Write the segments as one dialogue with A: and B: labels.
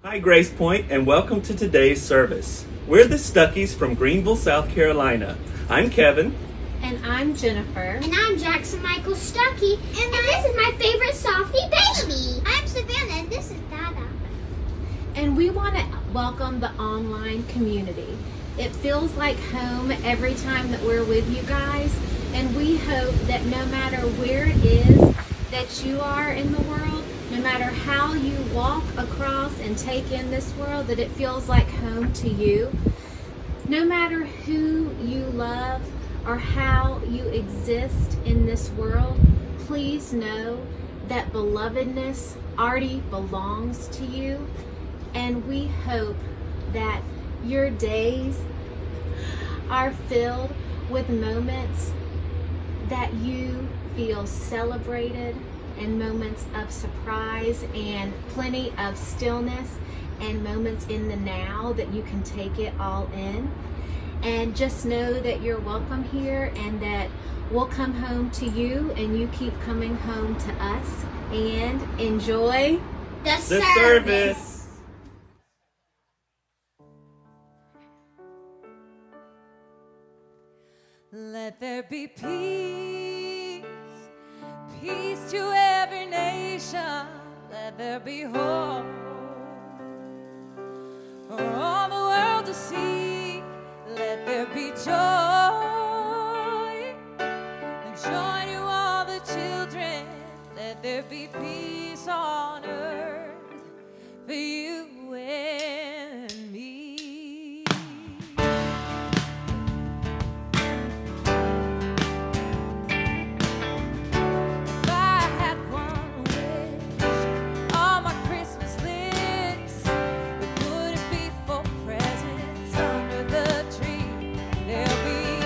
A: Hi, Grace Point, and welcome to today's service. We're the Stuckies from Greenville, South Carolina. I'm Kevin.
B: And I'm Jennifer.
C: And I'm Jackson Michael Stuckey. And this is my favorite Sophie baby. I'm Savannah, and this is Dada.
B: And we want to welcome the online community. It feels like home every time that we're with you guys. And we hope that no matter where it is that you are in the world, no matter how you walk across and take in this world, that it feels like home to you. No matter who you love or how you exist in this world, please know that belovedness already belongs to you. And we hope that your days are filled with moments that you feel celebrated, and moments of surprise and plenty of stillness and moments in the now that you can take it all in. And just know that you're welcome here and that we'll come home to you and you keep coming home to us. And enjoy
C: the
A: service.
D: Let there be peace, peace to every nation. Let there be hope for all the world to see. Let there be joy, and joy to all the children. Let there be peace on earth for you and me. There'll be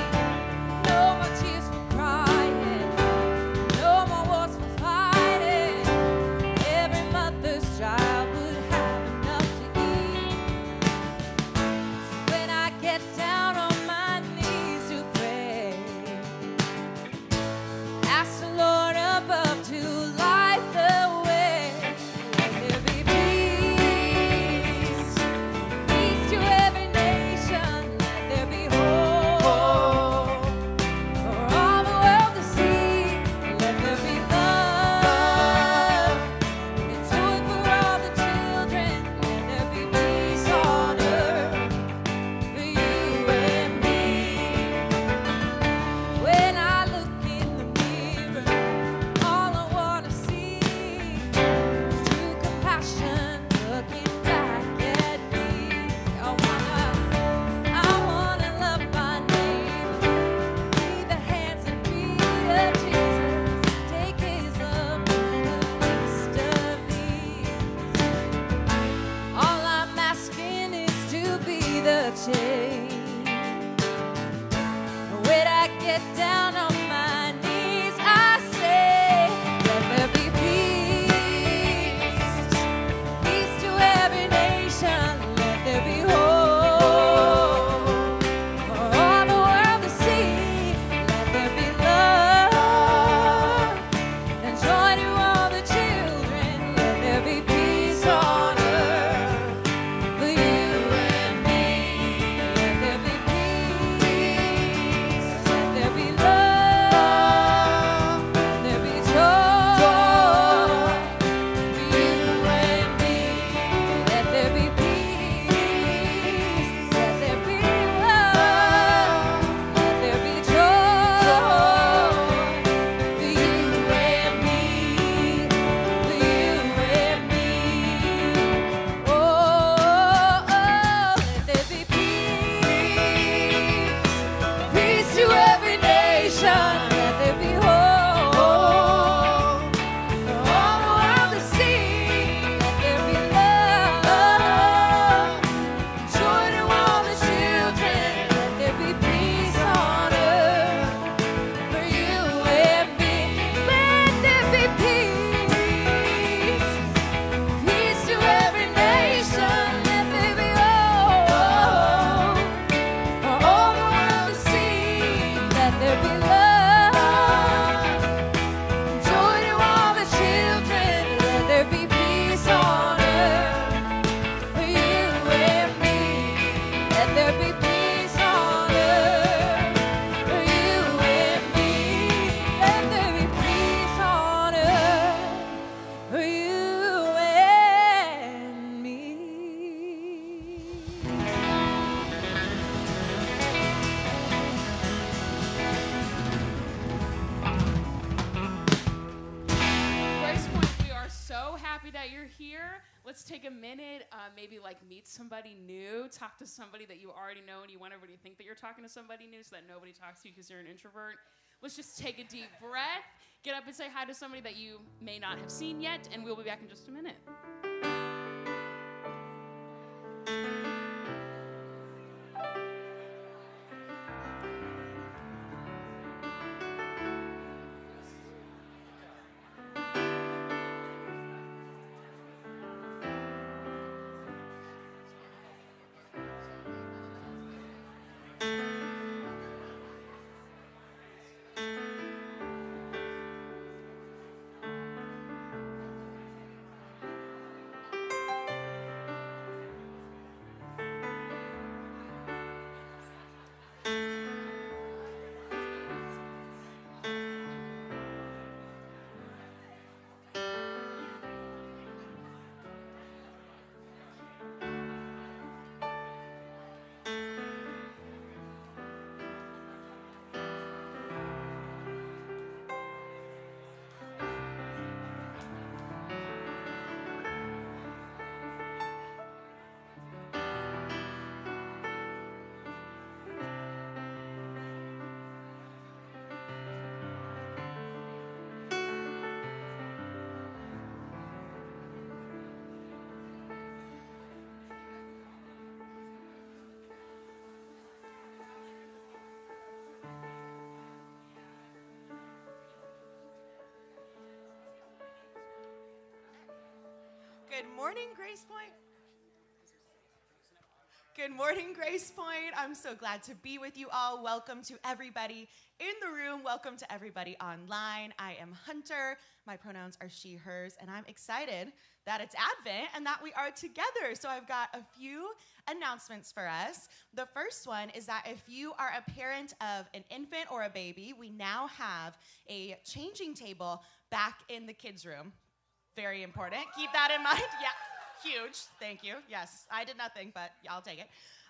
E: happy that you're here. Let's take a minute, maybe like meet somebody new, talk to somebody that you already know and you want everybody to think that you're talking to somebody new so that nobody talks to you because you're an introvert. Let's just take a deep breath, get up and say hi to somebody that you may not have seen yet, and we'll be back in just a minute.
F: Good morning, Grace Point. Good morning, Grace Point. I'm so glad to be with you all. Welcome to everybody in the room. Welcome to everybody online. I am Hunter. My pronouns are she, hers, and I'm excited that it's Advent and that we are together. So I've got a few announcements for us. The first one is that if you are a parent of an infant or a baby, we now have a changing table back in the kids' room. Very important. Keep that in mind. Yeah. Huge. Thank you. Yes, I did nothing, but I'll take it.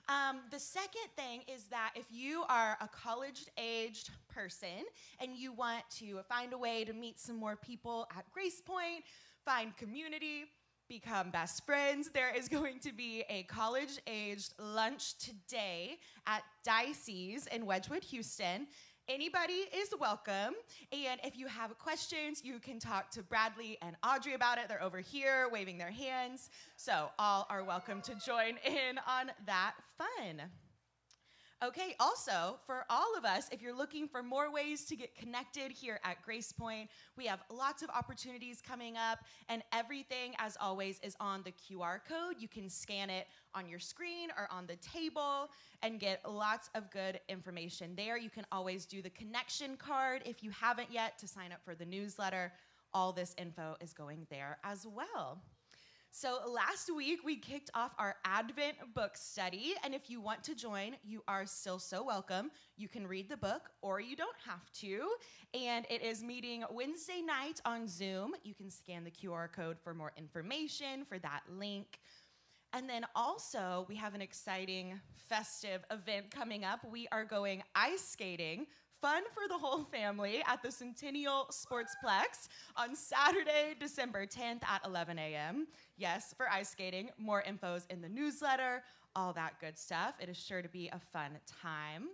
F: The second thing is that if you are a college-aged person and you want to find a way to meet some more people at Grace Point, find community, become best friends, there is going to be a college-aged lunch today at Dicey's in Wedgwood, Houston. Anybody is welcome, and if you have questions, you can talk to Bradley and Audrey about it. They're over here waving their hands, so all are welcome to join in on that fun. Okay, also, for all of us, if you're looking for more ways to get connected here at Grace Point, we have lots of opportunities coming up, and everything, as always, is on the QR code. You can scan it on your screen or on the table and get lots of good information there. You can always do the connection card if you haven't yet to sign up for the newsletter. All this info is going there as well. So last week, we kicked off our Advent book study, and if you want to join, you are still so welcome. You can read the book, or you don't have to, and it is meeting Wednesday night on Zoom. You can scan the QR code for more information for that link. And then also, we have an exciting festive event coming up. We are going ice skating, fun for the whole family, at the Centennial Sportsplex on Saturday, December 10th at 11 a.m. Yes, for ice skating. More info's in the newsletter, all that good stuff. It is sure to be a fun time.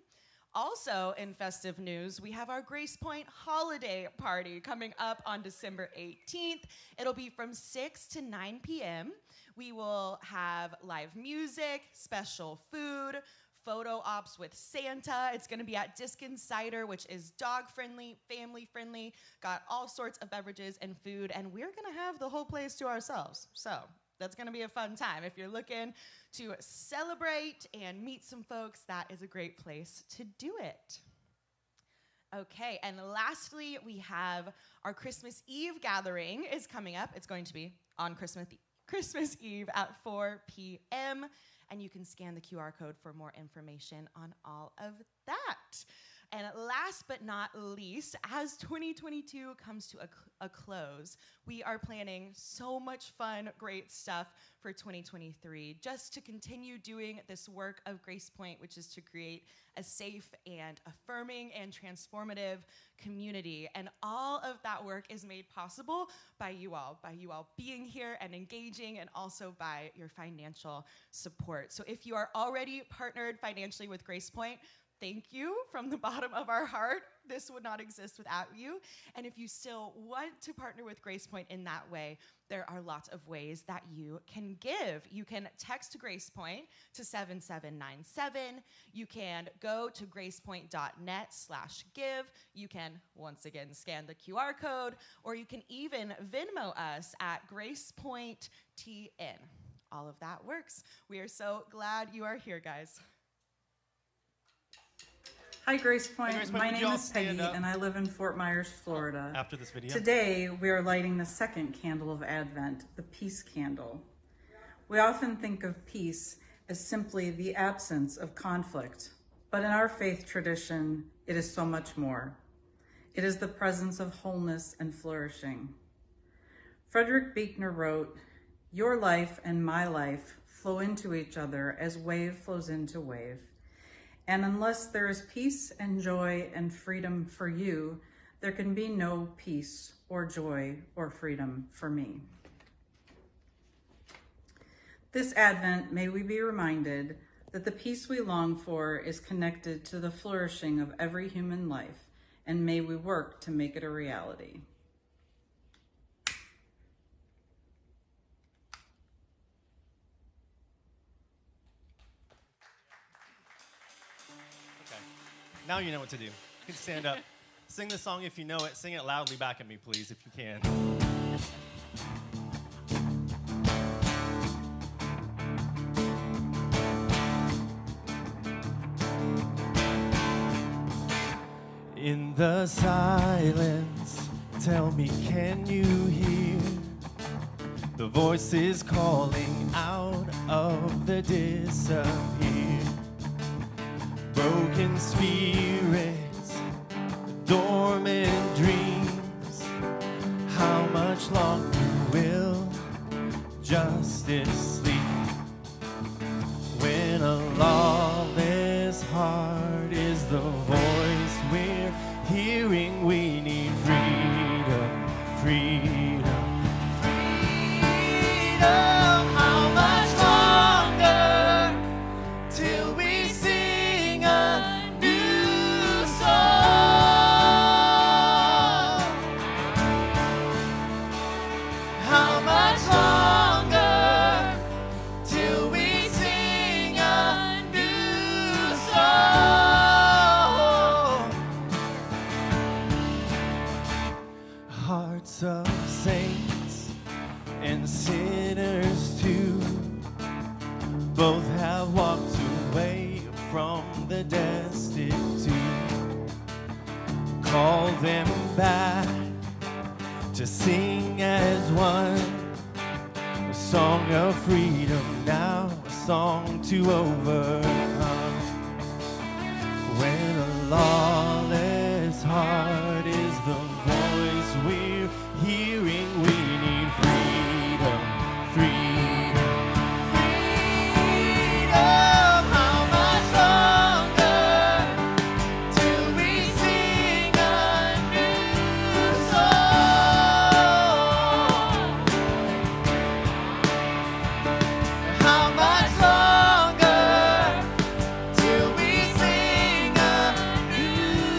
F: Also, in festive news, we have our Grace Point holiday party coming up on December 18th. It'll be from 6 to 9 p.m. We will have live music, special food, photo ops with Santa. It's going to be at Diskin Cider, which is dog-friendly, family-friendly, got all sorts of beverages and food, and we're going to have the whole place to ourselves. So that's going to be a fun time. If you're looking to celebrate and meet some folks, that is a great place to do it. Okay, and lastly, we have our Christmas Eve gathering is coming up. It's going to be on Christmas Eve at 4 p.m., and you can scan the QR code for more information on all of that. And last but not least, as 2022 comes to a close, we are planning so much fun, great stuff for 2023, just to continue doing this work of Grace Point, which is to create a safe and affirming and transformative community. And all of that work is made possible by you all being here and engaging, and also by your financial support. So if you are already partnered financially with Grace Point, thank you from the bottom of our heart. This would not exist without you. And if you still want to partner with Grace Point in that way, there are lots of ways that you can give. You can text Grace Point to 7797. You can go to gracepoint.net/give. You can, once again, scan the QR code, or you can even Venmo us at GracePointTN. All of that works. We are so glad you are here, guys.
G: Hi, Grace Point.
H: Hi, Grace Point.
G: My
H: Would you
G: name
H: all
G: is Peggy,
H: stand up?
G: and I live in Fort Myers, Florida.
H: After this video.
G: Today, we are lighting the second candle of Advent, the peace candle. We often think of peace as simply the absence of conflict, but in our faith tradition, it is so much more. It is the presence of wholeness and flourishing. Frederick Buechner wrote, "Your life and my life flow into each other as wave flows into wave. And unless there is peace and joy and freedom for you, there can be no peace or joy or freedom for me." This Advent, may we be reminded that the peace we long for is connected to the flourishing of every human life, and may we work to make it a reality.
H: Now you know what to do. You can stand up. Sing the song if you know it. Sing it loudly back at me, please, if you can. In the silence, tell me, can you hear the voices calling out of the disappeared? Broken spirits, dormant dreams. How much longer will justice sleep when a lawless heart is the voice we're hearing? We need freedom, freedom, freedom. How much longer till we sing a new song? How much longer till we sing a new song? Hearts of saints and sinners too, both have walked away from the destitute. Call them back to sing as one, a song of freedom now, a song to overcome. When a lawless heart is the voice we're hearing, we need freedom, freedom, freedom. How much longer till we sing a new song? How much longer till we sing a new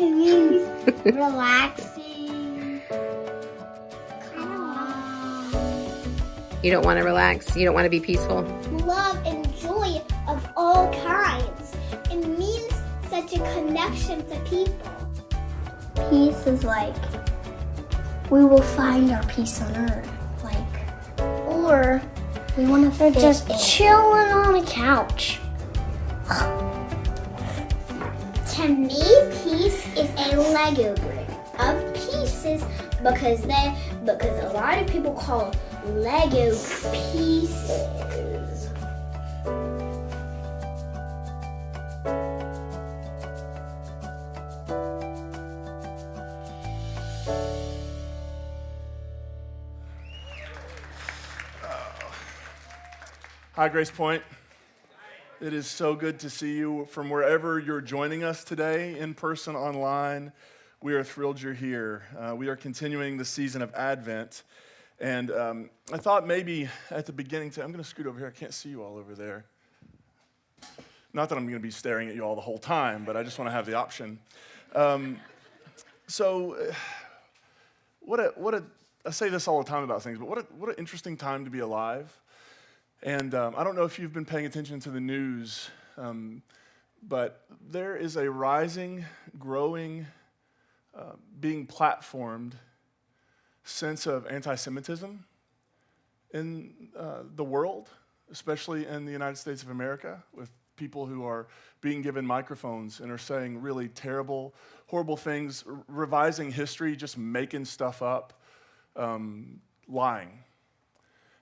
C: It means relaxing, calm,
I: You don't want to relax. You don't want to be peaceful.
C: love and joy of all kinds. It means such a connection to people. Peace is like we will find our peace on earth, or we want to just chilling on a couch. To me, peace is a Lego brick of pieces because a lot of people call Lego pieces.
J: Hi, Grace Point. It is so good to see you from wherever you're joining us today, in person, online. We are thrilled you're here. We are continuing the season of Advent. And I thought maybe at the beginning, I'm going to scoot over here. I can't see you all over there. Not that I'm going to be staring at you all the whole time, but I just want to have the option. I say this all the time about things, but what an interesting time to be alive. And I don't know if you've been paying attention to the news, but there is a rising, growing, being platformed sense of anti-Semitism in the world, especially in the United States of America, with people who are being given microphones and are saying really terrible, horrible things, revising history, just making stuff up, lying.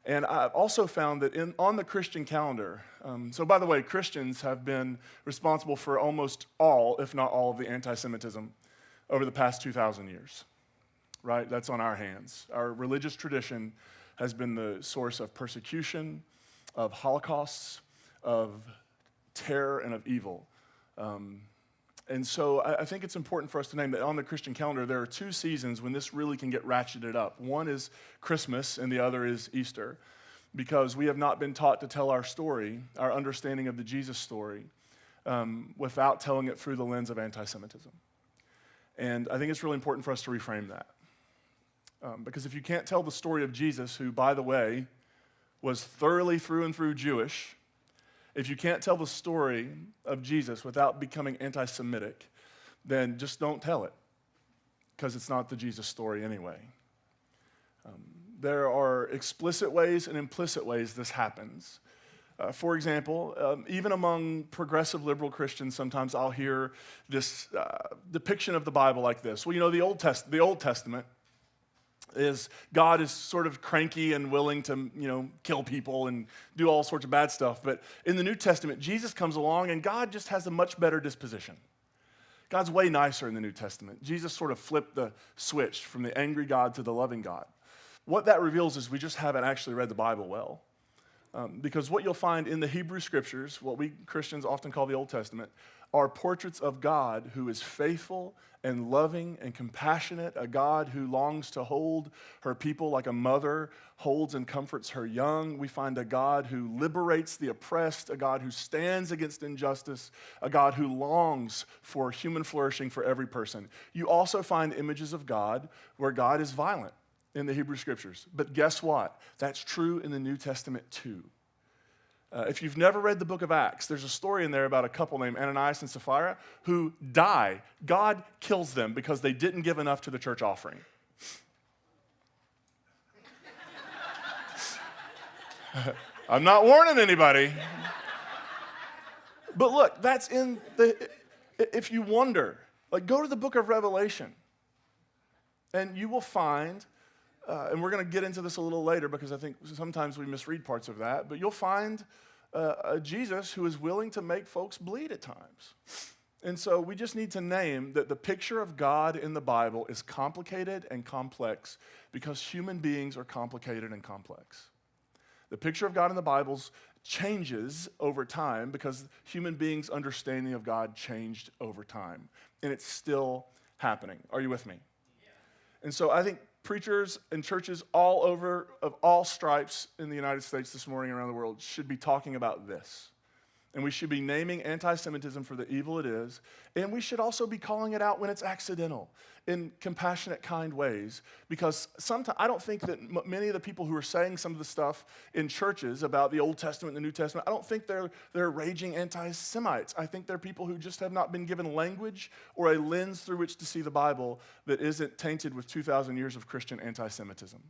J: And I've also found that on the Christian calendar, so by the way, Christians have been responsible for almost all, if not all, of the anti-Semitism over the past 2,000 years, right? That's on our hands. Our religious tradition has been the source of persecution, of holocausts, of terror, and of evil. And so I think it's important for us to name that on the Christian calendar, there are two seasons when this really can get ratcheted up. One is Christmas, and the other is Easter, because we have not been taught to tell our story, our understanding of the Jesus story, without telling it through the lens of anti-Semitism. And I think it's really important for us to reframe that. Because if you can't tell the story of Jesus, who, by the way, was thoroughly through and through Jewish, if you can't tell the story of Jesus without becoming anti-Semitic, then just don't tell it, because it's not the Jesus story anyway. There are explicit ways and implicit ways this happens. For example, even among progressive liberal Christians, sometimes I'll hear this depiction of the Bible like this. Well, you know, the Old Testament is God is sort of cranky and willing to, kill people and do all sorts of bad stuff. But in the New Testament, Jesus comes along and God just has a much better disposition. God's way nicer in the New Testament. Jesus sort of flipped the switch from the angry God to the loving God. What that reveals is we just haven't actually read the Bible well. Because what you'll find in the Hebrew Scriptures, what we Christians often call the Old Testament, are portraits of God who is faithful and loving and compassionate, a God who longs to hold her people like a mother holds and comforts her young. We find a God who liberates the oppressed, a God who stands against injustice, a God who longs for human flourishing for every person. You also find images of God where God is violent in the Hebrew Scriptures. But guess what? That's true in the New Testament too. If you've never read the book of Acts, there's a story in there about a couple named Ananias and Sapphira who die. God kills them because they didn't give enough to the church offering. I'm not warning anybody. But look, that's in the, if you wonder, go to the book of Revelation and you will find, and we're going to get into this a little later because I think sometimes we misread parts of that, but you'll find a Jesus who is willing to make folks bleed at times. And so we just need to name that the picture of God in the Bible is complicated and complex because human beings are complicated and complex. The picture of God in the Bible changes over time because human beings' understanding of God changed over time. And it's still happening. Are you with me? And so I think preachers and churches all over, of all stripes in the United States this morning and around the world, should be talking about this. And we should be naming anti-Semitism for the evil it is. And we should also be calling it out when it's accidental in compassionate, kind ways. Because sometimes I don't think that many of the people who are saying some of the stuff in churches about the Old Testament and the New Testament, I don't think they're raging anti-Semites. I think they're people who just have not been given language or a lens through which to see the Bible that isn't tainted with 2,000 years of Christian anti-Semitism.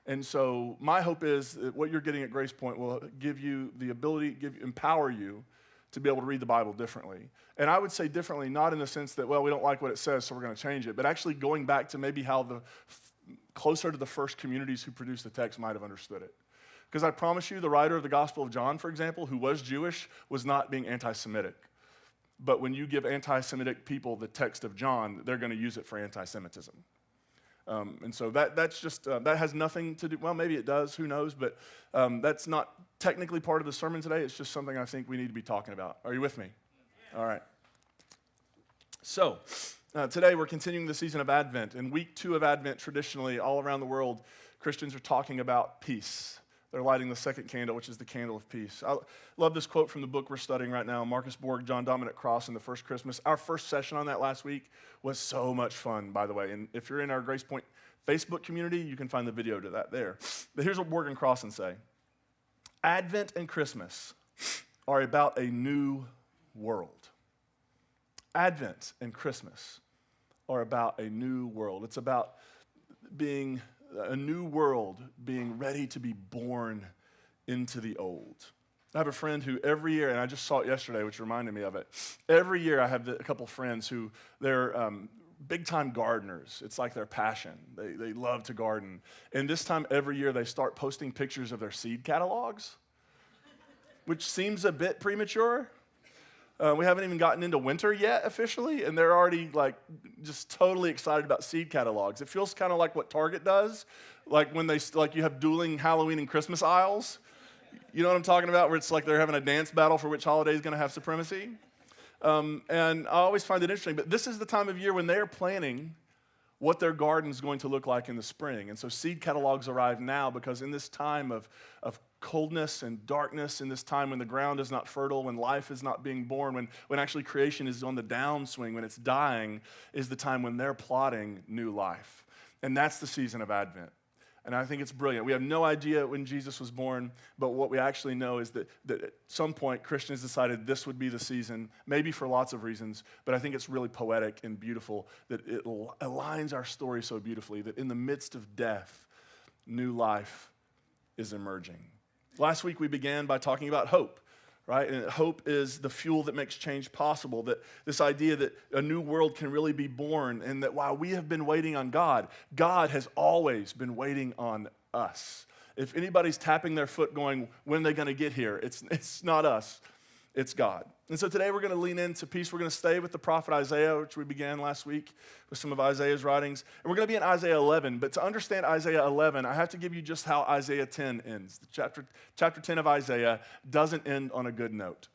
J: And so my hope is that what you're getting at Grace Point will give you the ability, empower you to be able to read the Bible differently. And I would say differently, not in the sense that, well, we don't like what it says, so we're going to change it, but actually going back to maybe how closer to the first communities who produced the text might have understood it. Because I promise you, the writer of the Gospel of John, for example, who was Jewish, was not being anti-Semitic. But when you give anti-Semitic people the text of John, they're going to use it for anti-Semitism. And so that's just, that has nothing to do, well, maybe it does, who knows, but that's not technically part of the sermon today. It's just something I think we need to be talking about. Are you with me? Yeah. All right. So today we're continuing the season of Advent. In week 2 of Advent, traditionally, all around the world, Christians are talking about peace. They're lighting the second candle, which is the candle of peace. I love this quote from the book we're studying right now, Marcus Borg, John Dominic Cross, and the First Christmas. Our first session on that last week was so much fun, by the way. And if you're in our Grace Point Facebook community, you can find the video to that there. But here's what Borg and Crossan say. Advent and Christmas are about a new world. Advent and Christmas are about a new world. It's about being a new world, being ready to be born into the old. I have a friend who every year, and I just saw it yesterday, which reminded me of it. Every year I have a couple friends who they're big-time gardeners. It's like their passion. They love to garden. And this time every year they start posting pictures of their seed catalogs, which seems a bit premature. We haven't even gotten into winter yet officially, and they're already just totally excited about seed catalogs. It feels kind of like what Target does, like when you have dueling Halloween and Christmas aisles. You know what I'm talking about, where it's like they're having a dance battle for which holiday is going to have supremacy. And I always find it interesting, but this is the time of year when they're planning what their garden's going to look like in the spring. And so seed catalogs arrive now because in this time of coldness and darkness, in this time when the ground is not fertile, when life is not being born, when actually creation is on the downswing, when it's dying, is the time when they're plotting new life. And that's the season of Advent. And I think it's brilliant. We have no idea when Jesus was born, but what we actually know is that at some point Christians decided this would be the season, maybe for lots of reasons, but I think it's really poetic and beautiful that it aligns our story so beautifully that in the midst of death, new life is emerging. Last week we began by talking about hope. Right? And hope is the fuel that makes change possible, that this idea that a new world can really be born, and that while we have been waiting on God, God has always been waiting on us. If anybody's tapping their foot going, when are they going to get here? It's not us, it's God. And so today we're going to lean into peace. We're going to stay with the prophet Isaiah, which we began last week with some of Isaiah's writings. And we're going to be in Isaiah 11. But to understand Isaiah 11, I have to give you just how Isaiah 10 ends. Chapter 10 of Isaiah doesn't end on a good note.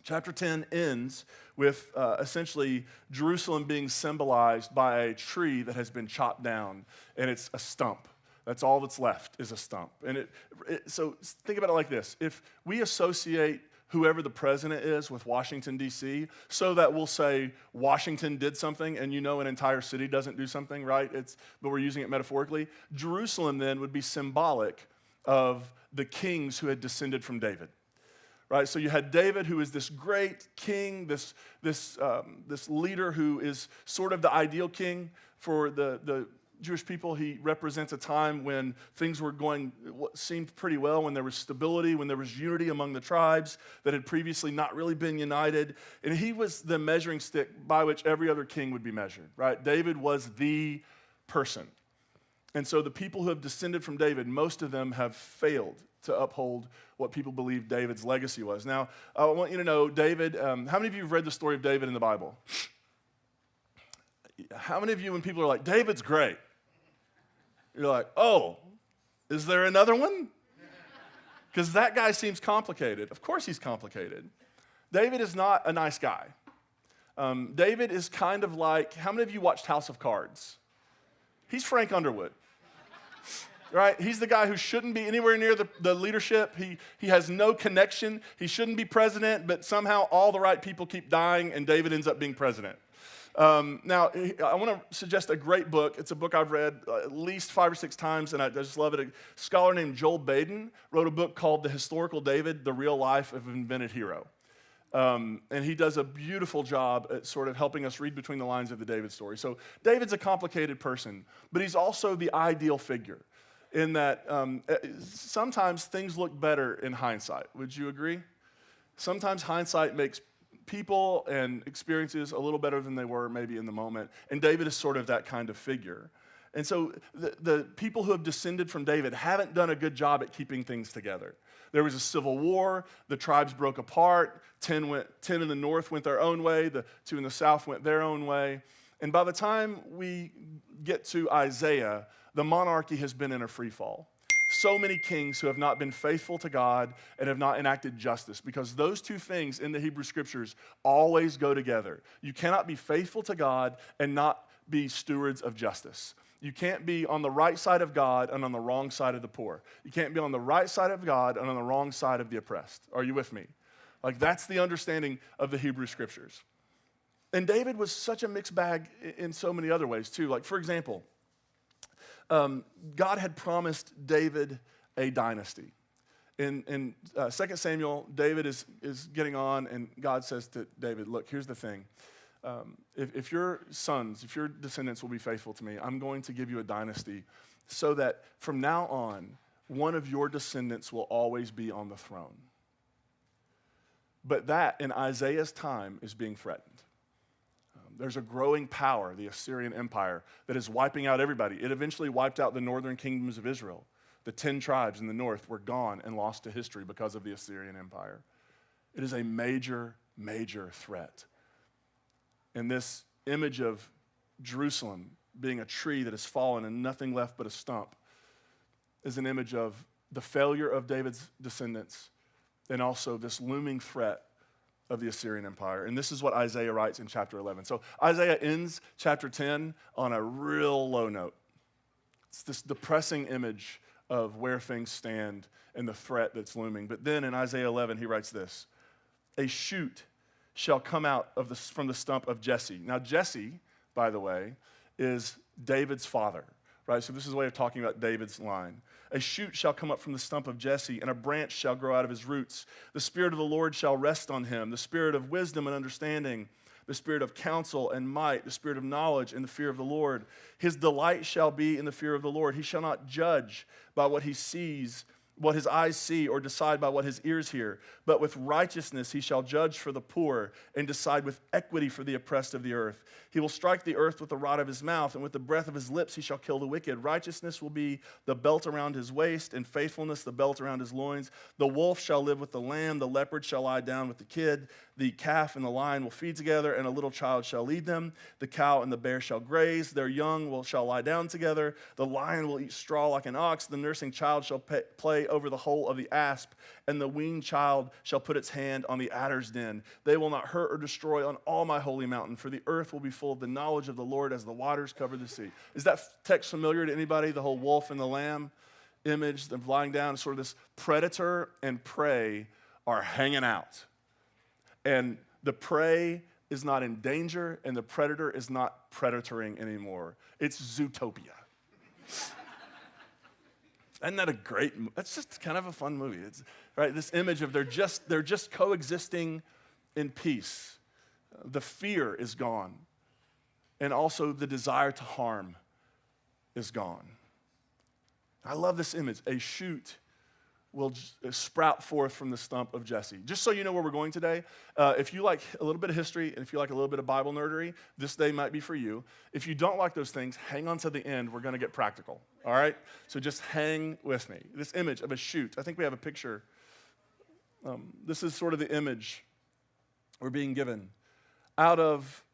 J: Chapter 10 ends with essentially Jerusalem being symbolized by a tree that has been chopped down, and it's a stump. That's all that's left is a stump. And so think about it like this. If we associate whoever the president is with Washington, D.C., so that we'll say Washington did something and an entire city doesn't do something, right? But we're using it metaphorically. Jerusalem then would be symbolic of the kings who had descended from David, right? So you had David, who is this great king, this leader who is sort of the ideal king for the Jewish people. He represents a time when things were going what seemed pretty well, when there was stability, when there was unity among the tribes that had previously not really been united. And he was the measuring stick by which every other king would be measured, right? David was the person. And so the people who have descended from David, most of them have failed to uphold what people believe David's legacy was. Now, I want you to know, David, how many of you have read the story of David in the Bible? How many of you, when people are like, David's great, you're like, oh, is there another one? Because that guy seems complicated. Of course he's complicated. David is not a nice guy. David is kind of like, how many of you watched House of Cards? He's Frank Underwood. right? He's the guy who shouldn't be anywhere near the leadership. He has no connection. He shouldn't be president, but somehow all the right people keep dying, and David ends up being president. Now, I want to suggest a great book. It's a book I've read at least 5 or 6 times, and I just love it. A scholar named Joel Baden wrote a book called The Historical David, The Real Life of an Invented Hero. And he does a beautiful job at sort of helping us read between the lines of the David story. So David's a complicated person, but he's also the ideal figure in that sometimes things look better in hindsight. Would you agree? Sometimes hindsight makes people and experiences a little better than they were maybe in the moment. And David is sort of that kind of figure. And so the people who have descended from David haven't done a good job at keeping things together. There was a civil war. The tribes broke apart. 10 in the north went their own way. The 2 in the south went their own way. And by the time we get to Isaiah, the monarchy has been in a free fall. So many kings who have not been faithful to God and have not enacted justice, because those two things in the Hebrew Scriptures always go together. You cannot be faithful to God and not be stewards of justice. You can't be on the right side of God and on the wrong side of the poor. You can't be on the right side of God and on the wrong side of the oppressed. Are you with me? Like, that's the understanding of the Hebrew Scriptures. And David was such a mixed bag in so many other ways too. Like, for example, God had promised David a dynasty. In 2 Samuel, David is getting on, and God says to David, look, here's the thing. If your sons, if your descendants will be faithful to me, I'm going to give you a dynasty so that from now on, one of your descendants will always be on the throne. But that, in Isaiah's time, is being threatened. There's a growing power, the Assyrian Empire, that is wiping out everybody. It eventually wiped out the northern kingdoms of Israel. The 10 tribes in the north were gone and lost to history because of the Assyrian Empire. It is a major, major threat. And this image of Jerusalem being a tree that has fallen and nothing left but a stump is an image of the failure of David's descendants and also this looming threat of the Assyrian Empire. And this is what Isaiah writes in chapter 11. So Isaiah ends chapter 10 on a real low note. It's this depressing image of where things stand and the threat that's looming. But then in Isaiah 11, he writes this: a shoot shall come out from the stump of Jesse. Now Jesse, by the way, is David's father, right? So this is a way of talking about David's line. A shoot shall come up from the stump of Jesse, and a branch shall grow out of his roots. The Spirit of the Lord shall rest on him, the Spirit of wisdom and understanding, the Spirit of counsel and might, the Spirit of knowledge and the fear of the Lord. His delight shall be in the fear of the Lord. He shall not judge by what he sees, what his eyes see, or decide by what his ears hear. But with righteousness he shall judge for the poor and decide with equity for the oppressed of the earth. He will strike the earth with the rod of his mouth, and with the breath of his lips he shall kill the wicked. Righteousness will be the belt around his waist, and faithfulness the belt around his loins. The wolf shall live with the lamb, the leopard shall lie down with the kid. The calf and the lion will feed together, and a little child shall lead them. The cow and the bear shall graze. Their young shall lie down together. The lion will eat straw like an ox. The nursing child shall play over the hole of the asp, and the weaned child shall put its hand on the adder's den. They will not hurt or destroy on all my holy mountain, for the earth will be full of the knowledge of the Lord as the waters cover the sea. Is that text familiar to anybody? The whole wolf and the lamb image, them lying down, sort of this predator and prey are hanging out. And the prey is not in danger, and the predator is not predatoring anymore. It's Zootopia. Isn't that a great? That's just kind of a fun movie. It's right. This image of they're just coexisting in peace. The fear is gone, and also the desire to harm is gone. I love this image. A shoot will sprout forth from the stump of Jesse. Just so you know where we're going today, if you like a little bit of history and if you like a little bit of Bible nerdery, this day might be for you. If you don't like those things, hang on to the end. We're going to get practical, all right? So just hang with me. This image of a shoot, I think we have a picture. This is sort of the image we're being given. Out of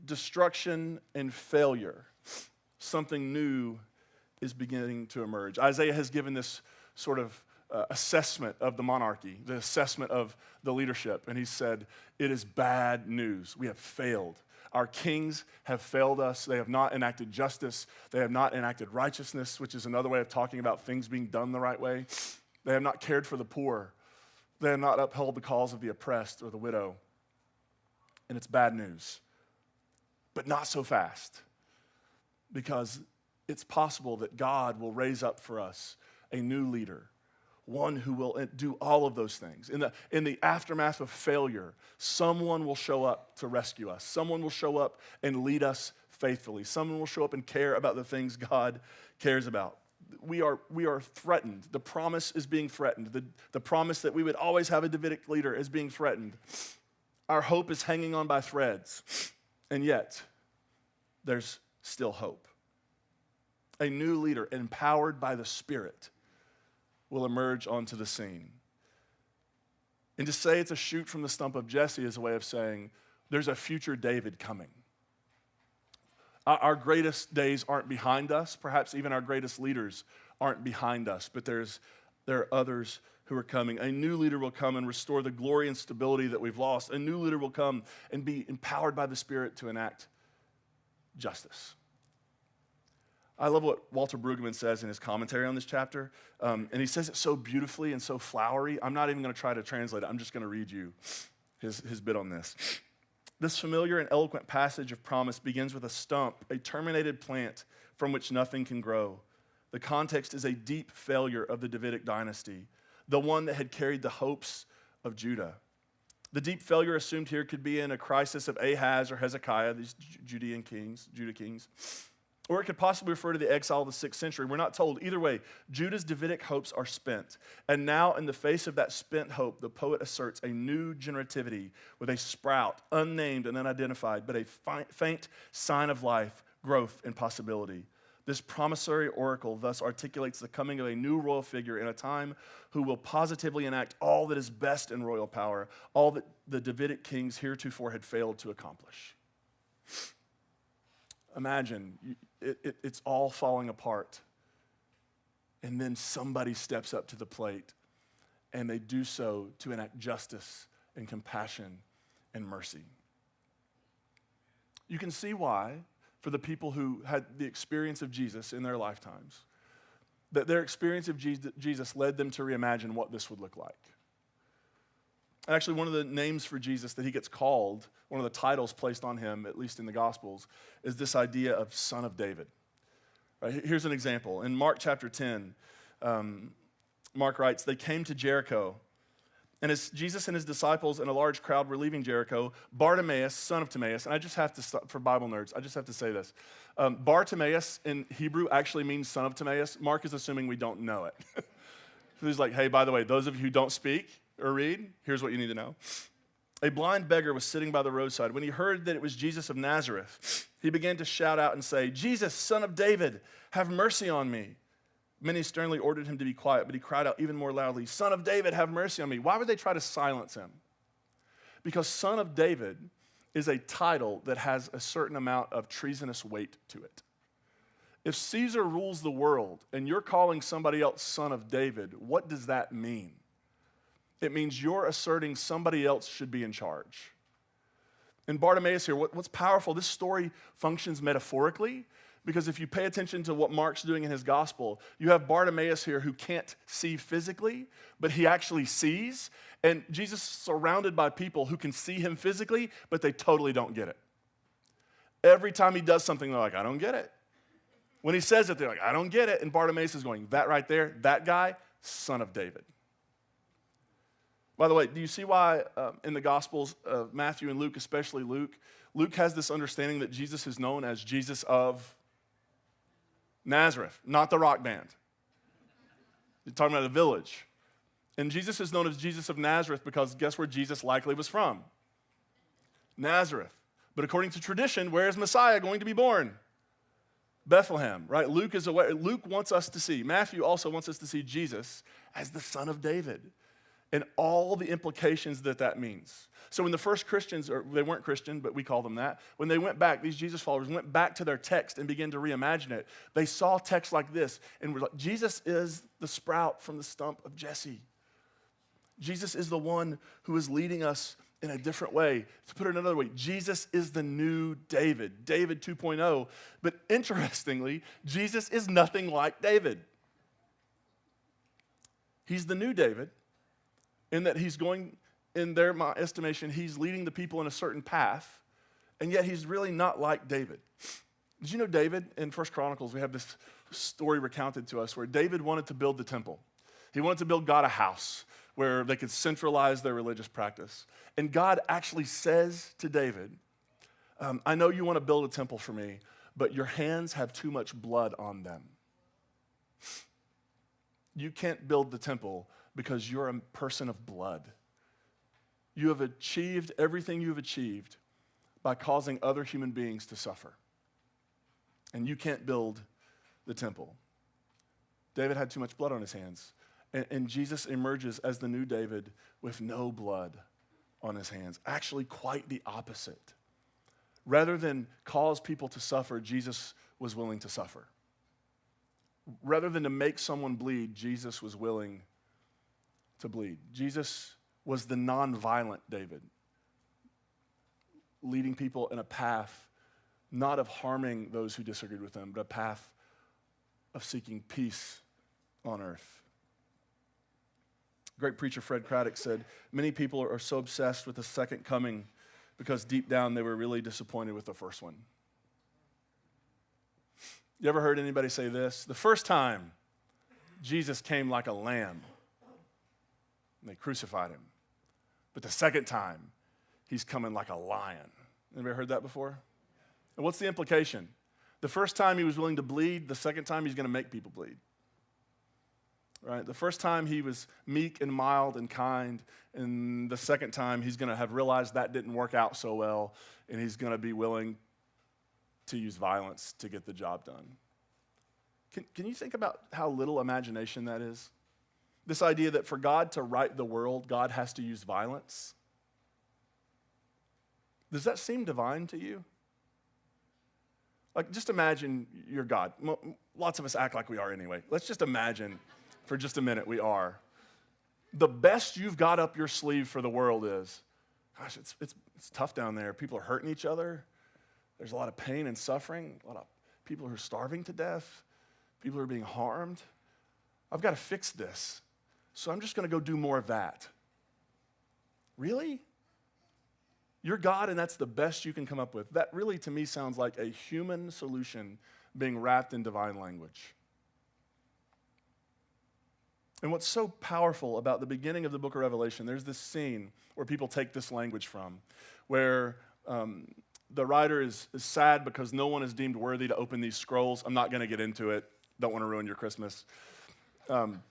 J: destruction and failure, something new is beginning to emerge. Isaiah has given this sort of assessment of the monarchy, the assessment of the leadership. And he said, it is bad news. We have failed. Our kings have failed us. They have not enacted justice. They have not enacted righteousness, which is another way of talking about things being done the right way. They have not cared for the poor. They have not upheld the cause of the oppressed or the widow. And it's bad news. But not so fast. Because it's possible that God will raise up for us a new leader, one who will do all of those things. In the aftermath of failure, someone will show up to rescue us. Someone will show up and lead us faithfully. Someone will show up and care about the things God cares about. We are threatened. The promise is being threatened. The promise that we would always have a Davidic leader is being threatened. Our hope is hanging on by threads. And yet, there's still hope. A new leader, empowered by the Spirit, will emerge onto the scene. And to say it's a shoot from the stump of Jesse is a way of saying there's a future David coming. Our greatest days aren't behind us. Perhaps even our greatest leaders aren't behind us. But there are others who are coming. A new leader will come and restore the glory and stability that we've lost. A new leader will come and be empowered by the Spirit to enact justice. I love what Walter Brueggemann says in his commentary on this chapter. And he says it so beautifully and so flowery. I'm not even going to try to translate it. I'm just going to read you his bit on this. This familiar and eloquent passage of promise begins with a stump, a terminated plant from which nothing can grow. The context is a deep failure of the Davidic dynasty, the one that had carried the hopes of Judah. The deep failure assumed here could be in a crisis of Ahaz or Hezekiah, these Judah kings. Or it could possibly refer to the exile of the 6th century. We're not told. Either way, Judah's Davidic hopes are spent. And now, in the face of that spent hope, the poet asserts a new generativity with a sprout, unnamed and unidentified, but a faint sign of life, growth, and possibility. This promissory oracle thus articulates the coming of a new royal figure in a time who will positively enact all that is best in royal power, all that the Davidic kings heretofore had failed to accomplish. Imagine, it's all falling apart. And then somebody steps up to the plate, and they do so to enact justice and compassion and mercy. You can see why, for the people who had the experience of Jesus in their lifetimes, that their experience of Jesus led them to reimagine what this would look like. Actually, one of the names for Jesus that he gets called, one of the titles placed on him, at least in the Gospels, is this idea of Son of David. Right, here's an example. In Mark chapter 10, Mark writes, they came to Jericho. And as Jesus and his disciples and a large crowd were leaving Jericho, Bartimaeus, son of Timaeus, and I just have to stop, for Bible nerds, I just have to say this. Bartimaeus in Hebrew actually means son of Timaeus. Mark is assuming we don't know it. So he's like, hey, by the way, those of you who don't speak or read, here's what you need to know. A blind beggar was sitting by the roadside. When he heard that it was Jesus of Nazareth, he began to shout out and say, Jesus, son of David, have mercy on me. Many sternly ordered him to be quiet, but he cried out even more loudly, Son of David, have mercy on me. Why would they try to silence him? Because Son of David is a title that has a certain amount of treasonous weight to it. If Caesar rules the world and you're calling somebody else Son of David, what does that mean? It means you're asserting somebody else should be in charge. And Bartimaeus here, what's powerful, this story functions metaphorically, because if you pay attention to what Mark's doing in his gospel, you have Bartimaeus here who can't see physically, but he actually sees. And Jesus is surrounded by people who can see him physically, but they totally don't get it. Every time he does something, they're like, I don't get it. When he says it, they're like, I don't get it. And Bartimaeus is going, that right there, that guy, Son of David. By the way, do you see why in the Gospels, Matthew and Luke, especially Luke has this understanding that Jesus is known as Jesus of Nazareth, not the rock band. You're talking about a village. And Jesus is known as Jesus of Nazareth because guess where Jesus likely was from? Nazareth. But according to tradition, where is Messiah going to be born? Bethlehem, right? Luke wants us to see, Matthew also wants us to see Jesus as the Son of David and all the implications that means. So when the first Christians, or they weren't Christian, but we call them that, when they went back, these Jesus followers went back to their text and began to reimagine it, they saw text like this and were like, Jesus is the sprout from the stump of Jesse. Jesus is the one who is leading us in a different way. To put it another way, Jesus is the new David, David 2.0. But interestingly, Jesus is nothing like David. He's the new David in that he's going, in their estimation, he's leading the people in a certain path, and yet he's really not like David. Did you know David, in 1 Chronicles, we have this story recounted to us where David wanted to build the temple. He wanted to build God a house where they could centralize their religious practice. And God actually says to David, I know you want to build a temple for me, but your hands have too much blood on them. You can't build the temple because you're a person of blood. You have achieved everything you've achieved by causing other human beings to suffer. And you can't build the temple. David had too much blood on his hands. And Jesus emerges as the new David with no blood on his hands. Actually, quite the opposite. Rather than cause people to suffer, Jesus was willing to suffer. Rather than to make someone bleed, Jesus was willing to bleed. Jesus was the non-violent David, leading people in a path not of harming those who disagreed with him, but a path of seeking peace on earth. Great preacher Fred Craddock said, many people are so obsessed with the second coming because deep down they were really disappointed with the first one. You ever heard anybody say this? The first time, Jesus came like a lamb, and they crucified him. But the second time, he's coming like a lion. Anybody heard that before? And what's the implication? The first time he was willing to bleed, the second time he's going to make people bleed. Right? The first time he was meek and mild and kind, and the second time he's going to have realized that didn't work out so well, and he's going to be willing to use violence to get the job done. Can you think about how little imagination that is? This idea that for God to right the world, God has to use violence. Does that seem divine to you? Like, just imagine you're God. Lots of us act like we are anyway. Let's just imagine for just a minute we are. The best you've got up your sleeve for the world is, gosh, it's tough down there. People are hurting each other. There's a lot of pain and suffering, a lot of people who are starving to death, people who are being harmed. I've got to fix this, so I'm just going to go do more of that. Really? You're God, and that's the best you can come up with. That really, to me, sounds like a human solution being wrapped in divine language. And what's so powerful about the beginning of the book of Revelation, there's this scene where people take this language from, where the writer is sad because no one is deemed worthy to open these scrolls. I'm not going to get into it. Don't want to ruin your Christmas. Can't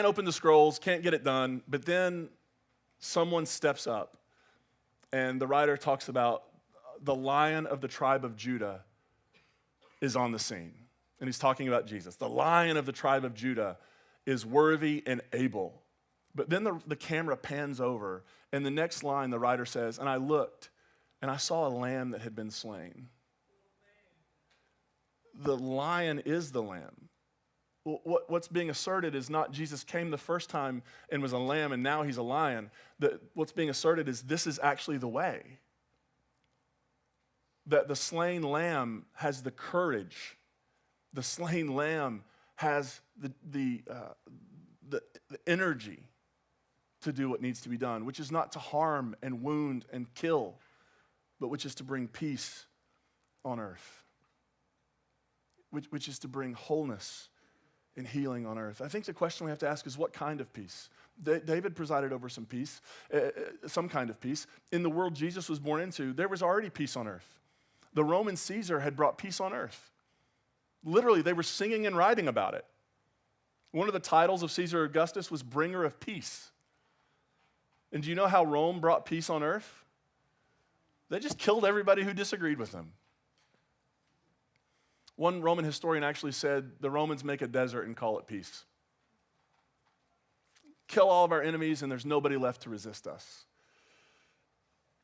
J: open the scrolls, can't get it done, but then someone steps up, and the writer talks about the Lion of the tribe of Judah is on the scene. And he's talking about Jesus. The Lion of the tribe of Judah is worthy and able. But then the camera pans over, and the next line the writer says, and I looked, and I saw a lamb that had been slain. The lion is the lamb. What's being asserted is not Jesus came the first time and was a lamb, and now he's a lion. What's being asserted is this is actually the way. That the slain lamb has the courage. The slain lamb has the energy to do what needs to be done, which is not to harm and wound and kill, but which is to bring peace on earth, which is to bring wholeness and healing on earth. I think the question we have to ask is what kind of peace? David presided over some peace, some kind of peace. In the world Jesus was born into, there was already peace on earth. The Roman Caesar had brought peace on earth. Literally, they were singing and writing about it. One of the titles of Caesar Augustus was bringer of peace. And do you know how Rome brought peace on earth? They just killed everybody who disagreed with them. One Roman historian actually said, the Romans make a desert and call it peace. Kill all of our enemies and there's nobody left to resist us.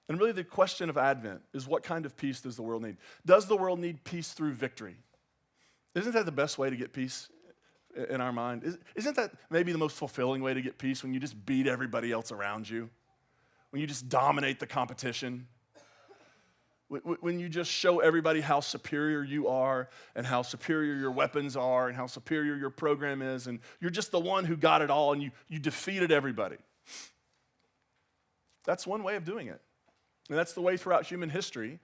J: And really the question of Advent is what kind of peace does the world need? Does the world need peace through victory? Isn't that the best way to get peace in our mind? Isn't that maybe the most fulfilling way to get peace when you just beat everybody else around you? when you just dominate the competition, when you just show everybody how superior you are and how superior your weapons are and how superior your program is, and you're just the one who got it all and you defeated everybody. That's one way of doing it. And that's the way throughout human history.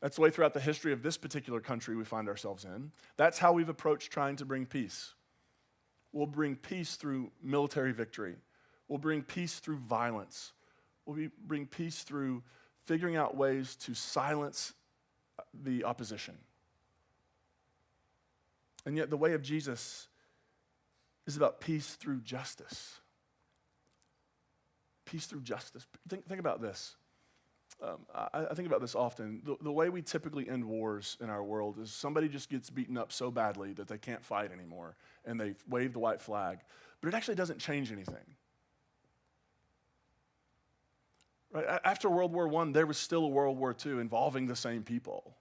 J: That's the way throughout the history of this particular country we find ourselves in. That's how we've approached trying to bring peace. We'll bring peace through military victory. We'll bring peace through violence. We'll bring peace through figuring out ways to silence the opposition. And yet the way of Jesus is about peace through justice. Peace through justice. Think about this. I think about this often. The way we typically end wars in our world is somebody just gets beaten up so badly that they can't fight anymore, and they wave the white flag. But it actually doesn't change anything. Right? After World War I, there was still a World War II involving the same people.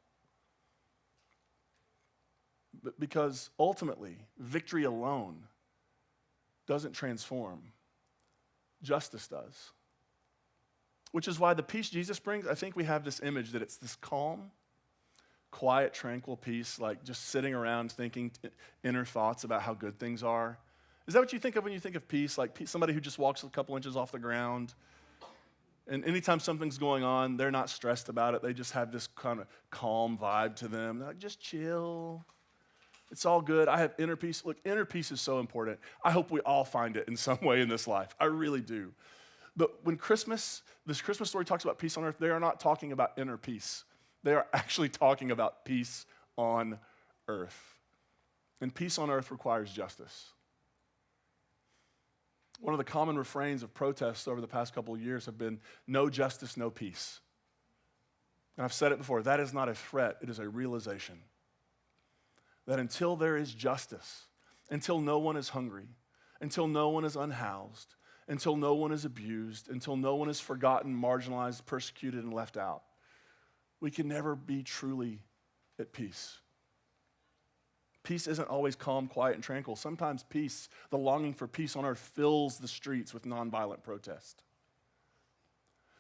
J: But because ultimately, victory alone doesn't transform. Justice does. Which is why the peace Jesus brings, I think we have this image that it's this calm, quiet, tranquil peace, like just sitting around thinking inner thoughts about how good things are. Is that what you think of when you think of peace? Like somebody who just walks a couple inches off the ground, and anytime something's going on, they're not stressed about it. They just have this kind of calm vibe to them. They're like, just chill. It's all good. I have inner peace. Look, inner peace is so important. I hope we all find it in some way in this life. I really do. But when this Christmas story talks about peace on earth, they are not talking about inner peace. They are actually talking about peace on earth. And peace on earth requires justice. One of the common refrains of protests over the past couple of years have been, no justice, no peace. And I've said it before, that is not a threat, it is a realization. That until there is justice, until no one is hungry, until no one is unhoused, until no one is abused, until no one is forgotten, marginalized, persecuted, and left out, we can never be truly at peace. Peace isn't always calm, quiet, and tranquil. Sometimes peace, the longing for peace on earth, fills the streets with nonviolent protest.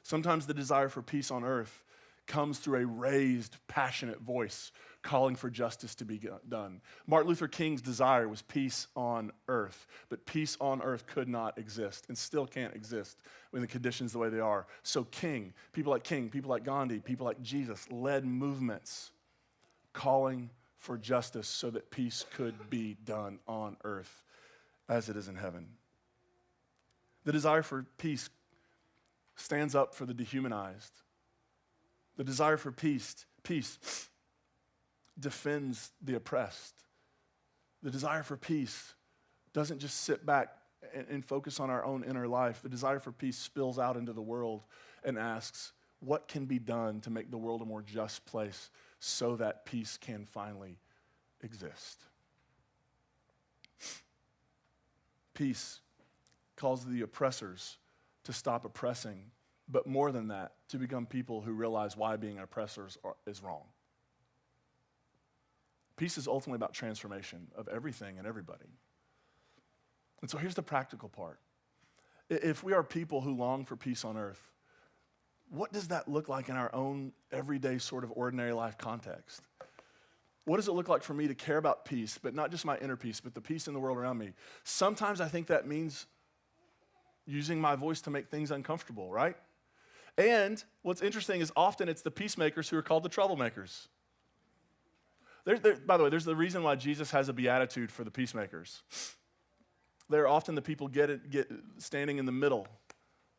J: Sometimes the desire for peace on earth comes through a raised, passionate voice calling for justice to be done. Martin Luther King's desire was peace on earth, but peace on earth could not exist and still can't exist when the conditions the way they are. So people like Gandhi, people like Jesus led movements calling for justice so that peace could be done on earth as it is in heaven. The desire for peace stands up for the dehumanized. The desire for peace defends the oppressed. The desire for peace doesn't just sit back and focus on our own inner life. The desire for peace spills out into the world and asks, what can be done to make the world a more just place so that peace can finally exist? Peace calls the oppressors to stop oppressing, but more than that, to become people who realize why being oppressors is wrong. Peace is ultimately about transformation of everything and everybody. And so here's the practical part. If we are people who long for peace on earth, what does that look like in our own everyday sort of ordinary life context? What does it look like for me to care about peace, but not just my inner peace, but the peace in the world around me? Sometimes I think that means using my voice to make things uncomfortable, right? And what's interesting is often it's the peacemakers who are called the troublemakers. By the way, there's the reason why Jesus has a beatitude for the peacemakers. They're often the people get standing in the middle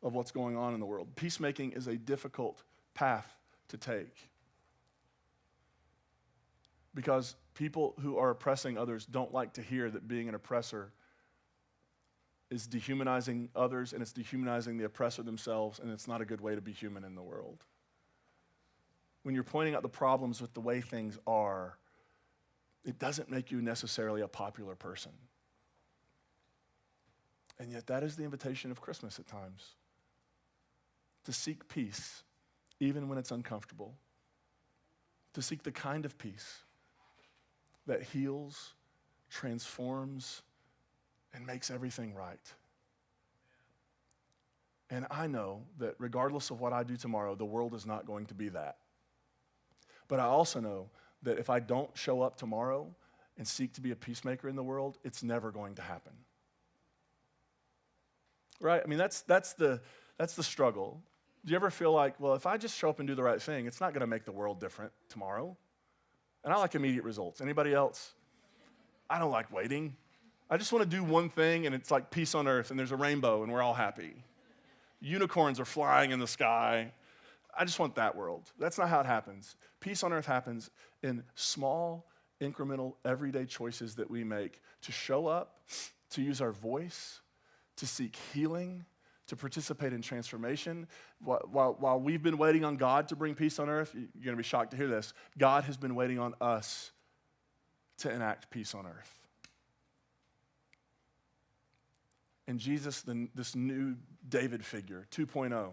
J: of what's going on in the world. Peacemaking is a difficult path to take because people who are oppressing others don't like to hear that being an oppressor is dehumanizing others and it's dehumanizing the oppressor themselves, and it's not a good way to be human in the world. When you're pointing out the problems with the way things are, it doesn't make you necessarily a popular person. And yet that is the invitation of Christmas at times. To seek peace, even when it's uncomfortable. To seek the kind of peace that heals, transforms, and makes everything right. And I know that regardless of what I do tomorrow, the world is not going to be that. But I also know that if I don't show up tomorrow and seek to be a peacemaker in the world, it's never going to happen. Right? I mean, that's the struggle. Do you ever feel like, well, if I just show up and do the right thing, it's not going to make the world different tomorrow? And I like immediate results. Anybody else? I don't like waiting. I just want to do one thing, and it's like peace on earth, and there's a rainbow, and we're all happy. Unicorns are flying in the sky. I just want that world. That's not how it happens. Peace on earth happens in small, incremental, everyday choices that we make to show up, to use our voice, to seek healing, to participate in transformation. While we've been waiting on God to bring peace on earth, you're going to be shocked to hear this, God has been waiting on us to enact peace on earth. And Jesus, this new David figure, 2.0,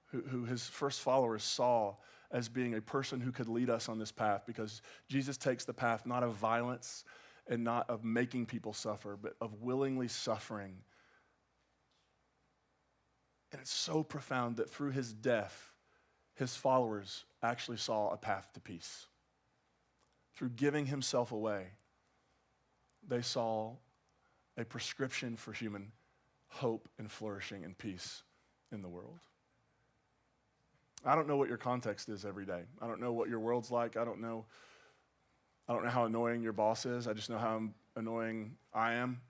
J: who his first followers saw as being a person who could lead us on this path, because Jesus takes the path not of violence and not of making people suffer, but of willingly suffering. And it's so profound that through his death, his followers actually saw a path to peace. Through giving himself away, they saw a prescription for human hope and flourishing and peace in the world. I don't know what your context is every day. I don't know what your world's like. I don't know how annoying your boss is. I just know how annoying I am.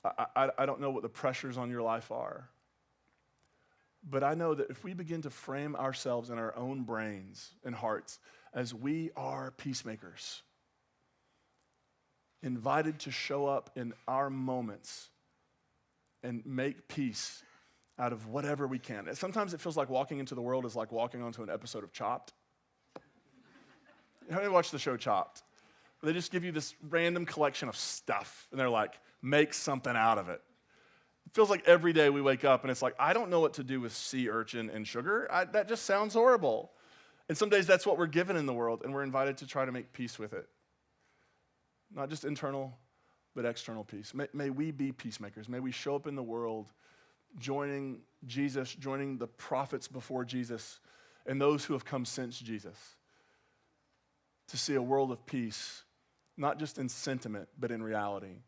J: I don't know what the pressures on your life are. But I know that if we begin to frame ourselves in our own brains and hearts as we are peacemakers, invited to show up in our moments and make peace out of whatever we can. Sometimes it feels like walking into the world is like walking onto an episode of Chopped. How many watch the show Chopped? They just give you this random collection of stuff, and they're like, make something out of it. It feels like every day we wake up, and it's like, I don't know what to do with sea urchin and sugar. That just sounds horrible. And some days that's what we're given in the world, and we're invited to try to make peace with it. Not just internal, but external peace. May we be peacemakers. May we show up in the world joining Jesus, joining the prophets before Jesus, and those who have come since Jesus, to see a world of peace, not just in sentiment, but in reality.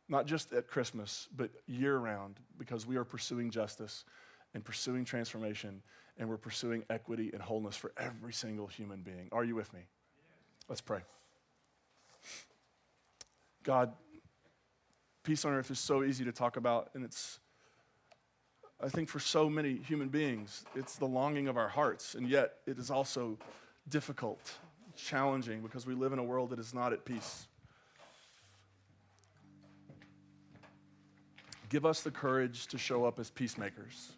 J: Not just at Christmas, but year-round, because we are pursuing justice and pursuing transformation, and we're pursuing equity and wholeness for every single human being. Are you with me? Let's pray. God, peace on earth is so easy to talk about, and it's, I think for so many human beings, it's the longing of our hearts, and yet it is also difficult, challenging, because we live in a world that is not at peace. Give us the courage to show up as peacemakers,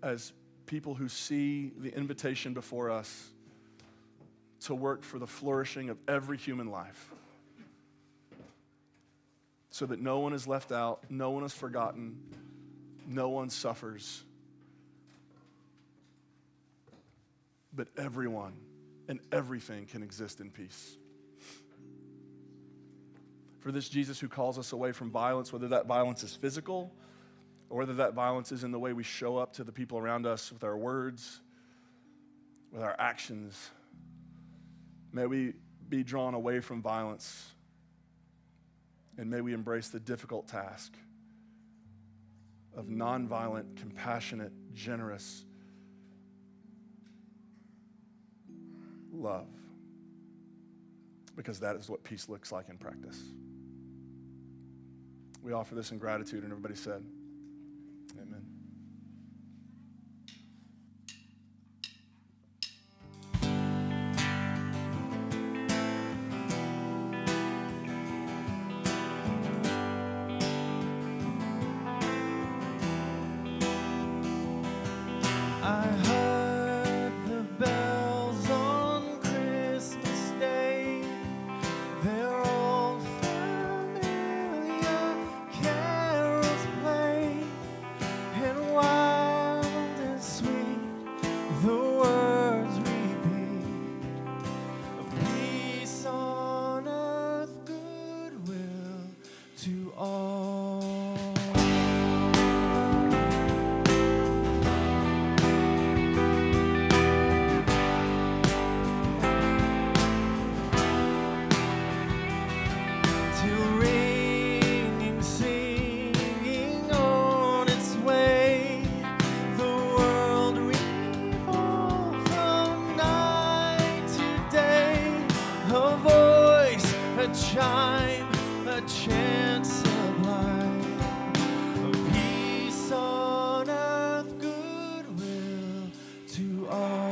J: as people who see the invitation before us to work for the flourishing of every human life, so that no one is left out, no one is forgotten, no one suffers, but everyone and everything can exist in peace. For this Jesus who calls us away from violence, whether that violence is physical or whether that violence is in the way we show up to the people around us with our words, with our actions, may we be drawn away from violence, and may we embrace the difficult task of nonviolent, compassionate, generous love, because that is what peace looks like in practice. We offer this in gratitude, and everybody said, amen.
K: I heard the bells on Christmas Day. They're old familiar carols play, and wild and sweet the words repeat of peace on earth, goodwill to all. Till ringing, singing on its way, the world revolves from night to day. A voice, a chime, a chant sublime, of peace on earth, goodwill to all.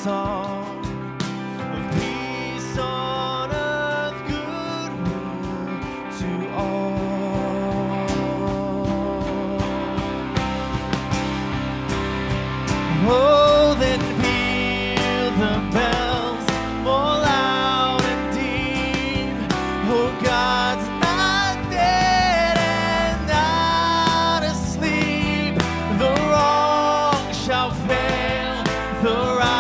K: Song of peace on earth, goodwill to all. Oh, then peal the bells more loud and deep. Oh, God's not dead and not asleep. The wrong shall fail, the right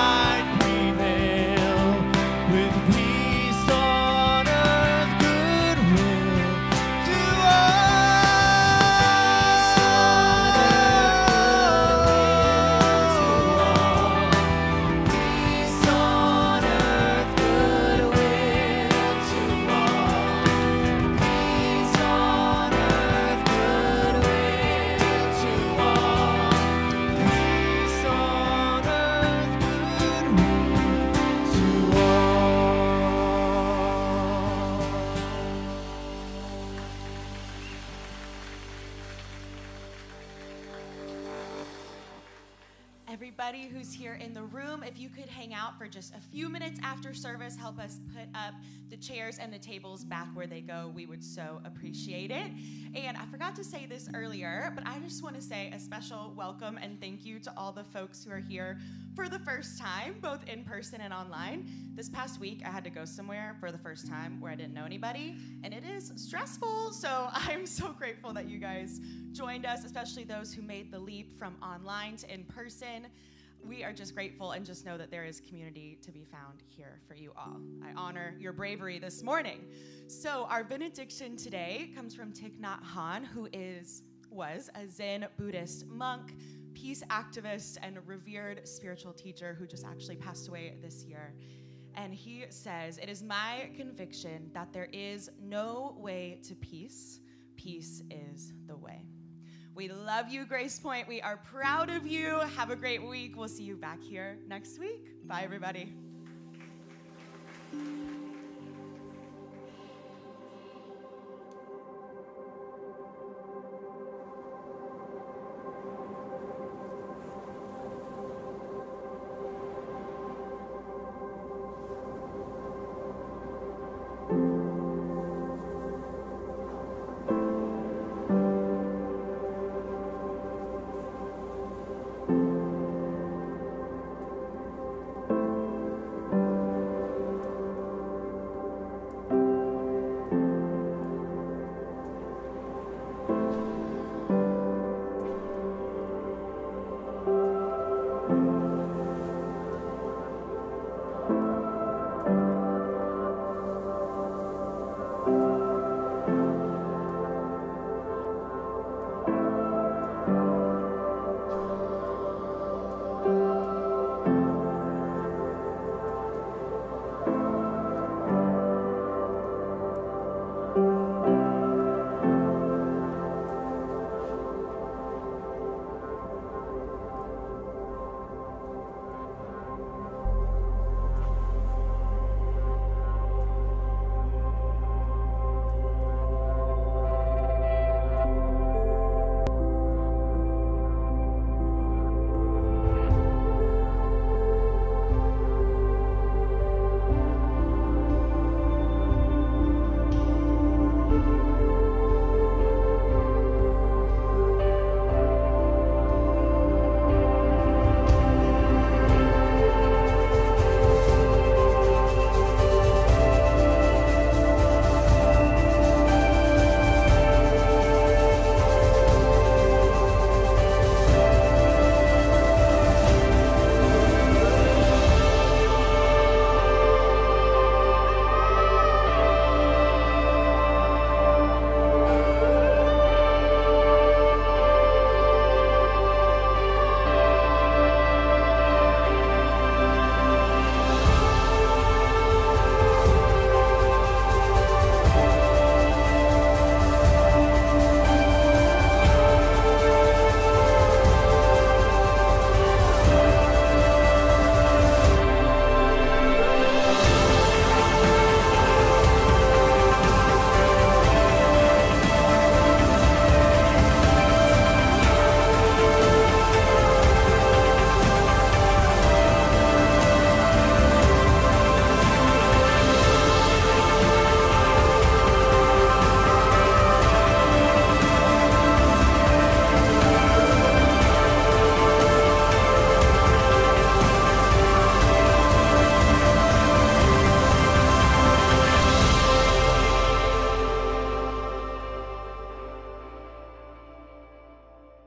F: everybody who's here in the room, if you could hang out for just a few minutes after service, help us put up the chairs and the tables back where they go. We would so appreciate it. And I forgot to say this earlier, but I just want to say a special welcome and thank you to all the folks who are here for the first time, both in person and online. This past week, I had to go somewhere for the first time where I didn't know anybody, and it is stressful. So I'm so grateful that you guys joined us, especially those who made the leap from online to in person. We are just grateful and just know that there is community to be found here for you all. I honor your bravery this morning. So our benediction today comes from Thich Nhat Hanh, who was a Zen Buddhist monk, peace activist, and revered spiritual teacher who just actually passed away this year. And he says, "It is my conviction that there is no way to peace. Peace is the way." We love you, Grace Point. We are proud of you. Have a great week. We'll see you back here next week. Bye, everybody.